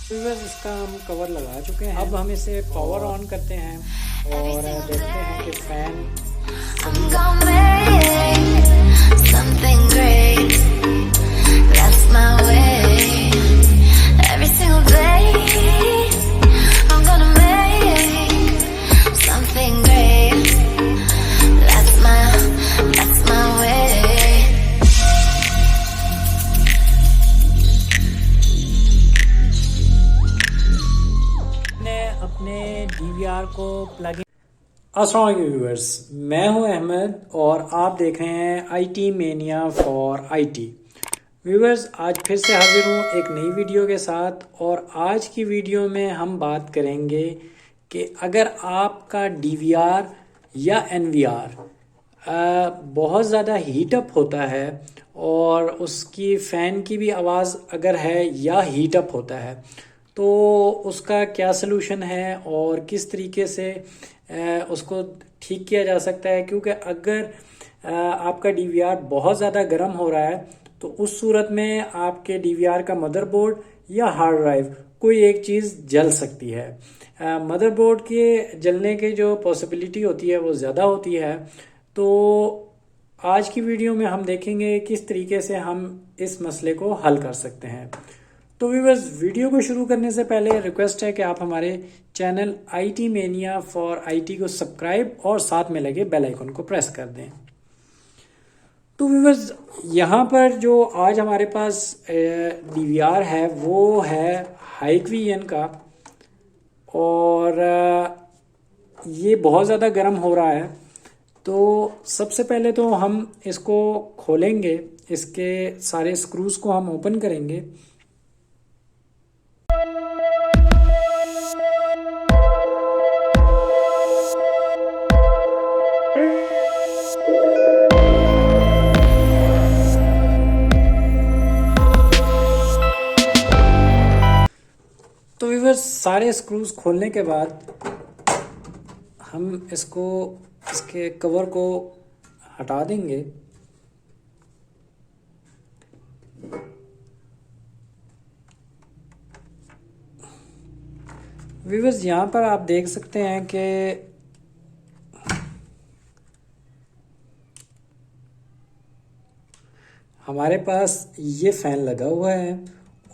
Viewers, इसका हम cover लगा चुके हैं। अब हम इसे पावर ऑन करते हैं और देखते हैं कि fan I'm gonna make something great. That's my way. Every single day, I'm gonna make something great. That's my way. मैंने अपने डीवीआर को प्लग इन। अस्सलाम वालेकुम व्यूअर्स, मैं हूं अहमद और आप देख रहे हैं IT mania for IT. Viewers, आज फिर से हाजिर हूं एक नई वीडियो के साथ। और आज की वीडियो में हम बात करेंगे कि अगर आपका डीवीआर या एनवीआर बहुत ज़्यादा हीटअप होता है और उसकी फ़ैन की भी आवाज़ अगर है या हीटअप होता है, तो उसका क्या सलूशन है और किस तरीके से उसको ठीक किया जा सकता है। क्योंकि अगर आपका डीवीआर बहुत ज़्यादा गर्म हो रहा है तो उस सूरत में आपके डीवीआर का मदरबोर्ड या हार्ड ड्राइव कोई एक चीज़ जल सकती है। मदरबोर्ड के जलने की जो पॉसिबिलिटी होती है वो ज़्यादा होती है। तो आज की वीडियो में हम देखेंगे किस तरीके से हम इस मसले को हल कर सकते हैं। तो व्यूअर्स, वीडियो को शुरू करने से पहले रिक्वेस्ट है कि आप हमारे channel IT mania for IT को सब्सक्राइब और साथ में लगे बेल आइकन को प्रेस कर दें। तो व्यूअर्स, यहाँ पर जो आज हमारे पास डीवीआर है वो है हाइक्वियन का, और ये बहुत ज़्यादा गर्म हो रहा है। तो सबसे पहले तो हम इसको खोलेंगे, इसके सारे स्क्रूज़ को हम ओपन करेंगे। तो व्यूअर्स, सारे स्क्रूज खोलने के बाद हम इसके कवर को हटा देंगे। व्यूअर्स, यहाँ पर आप देख सकते हैं कि हमारे पास ये फ़ैन लगा हुआ है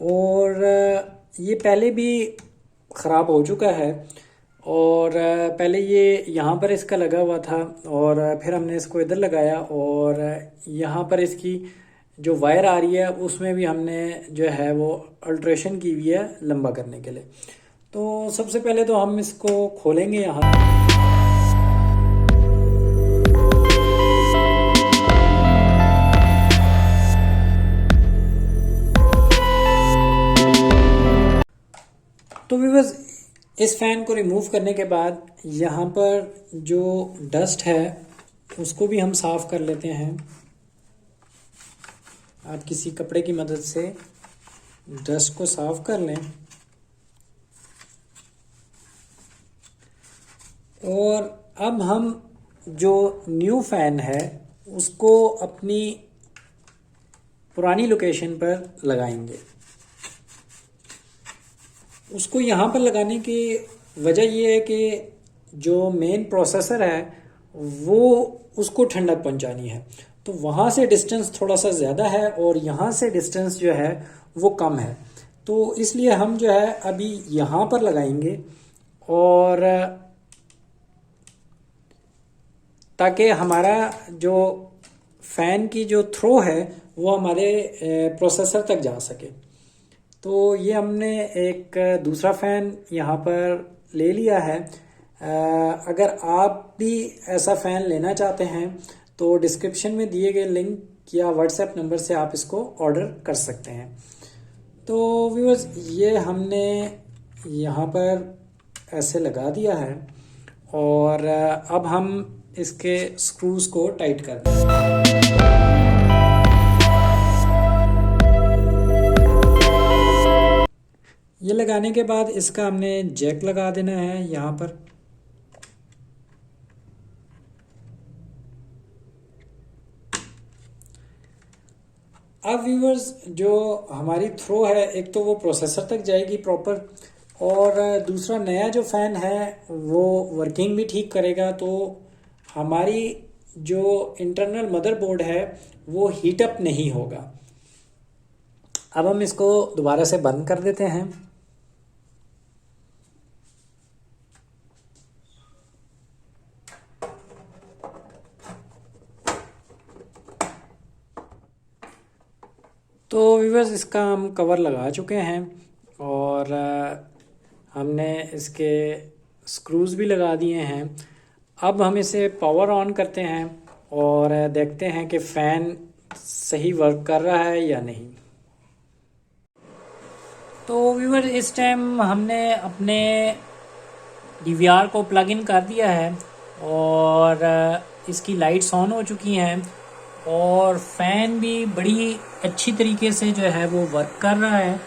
और ये पहले भी ख़राब हो चुका है। और पहले ये यहाँ पर इसका लगा हुआ था और फिर हमने इसको इधर लगाया और यहाँ पर इसकी जो वायर आ रही है उसमें भी हमने जो है वो अल्ट्रेशन की हुई है लंबा करने के लिए। तो सबसे पहले तो हम इसको खोलेंगे यहाँ। तो व्यूअर्स, इस फ़ैन को रिमूव करने के बाद यहाँ पर जो डस्ट है उसको भी हम साफ़ कर लेते हैं। आप किसी कपड़े की मदद से डस्ट को साफ़ कर लें। और अब हम जो न्यू फ़ैन है उसको अपनी पुरानी लोकेशन पर लगाएंगे। उसको यहाँ पर लगाने की वजह ये है कि जो मेन प्रोसेसर है वो उसको ठंडक पहुँचानी है, तो वहाँ से डिस्टेंस थोड़ा सा ज़्यादा है और यहाँ से डिस्टेंस जो है वो कम है। तो इसलिए हम जो है अभी यहाँ पर लगाएंगे, और ताकि हमारा जो फ़ैन की जो थ्रो है वो हमारे प्रोसेसर तक जा सके। तो ये हमने एक दूसरा फ़ैन यहाँ पर ले लिया है। अगर आप भी ऐसा फ़ैन लेना चाहते हैं तो डिस्क्रिप्शन में दिए गए लिंक या व्हाट्सएप नंबर से आप इसको ऑर्डर कर सकते हैं। तो व्यूअर्स, ये हमने यहाँ पर ऐसे लगा दिया है और अब हम इसके स्क्रूज़ को टाइट कर देंगे। ये लगाने के बाद इसका हमने जैक लगा देना है यहाँ पर। अब व्यूवर्स जो हमारी थ्रो है, एक तो वो प्रोसेसर तक जाएगी प्रॉपर, और दूसरा नया जो फ़ैन है वो वर्किंग भी ठीक करेगा। तो हमारी जो इंटरनल मदरबोर्ड है वो हीट अप नहीं होगा। अब हम इसको दोबारा से बंद कर देते हैं। तो व्यूअर्स इसका हम कवर लगा चुके हैं और हमने इसके स्क्रूज़ भी लगा दिए हैं। अब हम इसे पावर ऑन करते हैं और देखते हैं कि फ़ैन सही वर्क कर रहा है या नहीं। तो व्यूअर इस टाइम हमने अपने डीवीआर को प्लग इन कर दिया है और इसकी लाइट्स ऑन हो चुकी हैं और फ़ैन भी बड़ी अच्छी तरीके से जो है वो वर्क कर रहा है।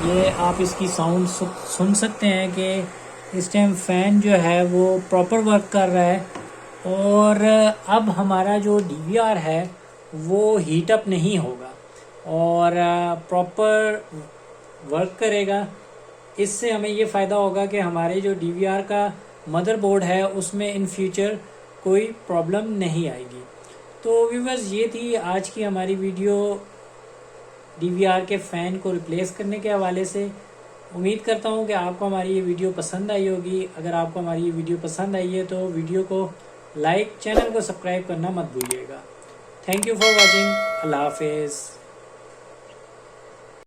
ये आप इसकी साउंड सुन सकते हैं कि इस टाइम फ़ैन जो है वो प्रॉपर वर्क कर रहा है और अब हमारा जो डीवीआर है वो हीट अप नहीं होगा और प्रॉपर वर्क करेगा। इससे हमें ये फ़ायदा होगा कि हमारे जो डीवीआर का मदरबोर्ड है उसमें इन फ्यूचर कोई प्रॉब्लम नहीं आएगी। तो व्यूअर्स ये थी आज की हमारी वीडियो डीवीआर के फ़ैन को रिप्लेस करने के हवाले से। उम्मीद करता हूँ कि आपको हमारी ये वीडियो पसंद आई होगी। अगर आपको हमारी ये वीडियो पसंद आई है तो वीडियो को लाइक, चैनल को सब्सक्राइब करना मत भूलिएगा। Thank you for watching. अल्लाह हाफिज़।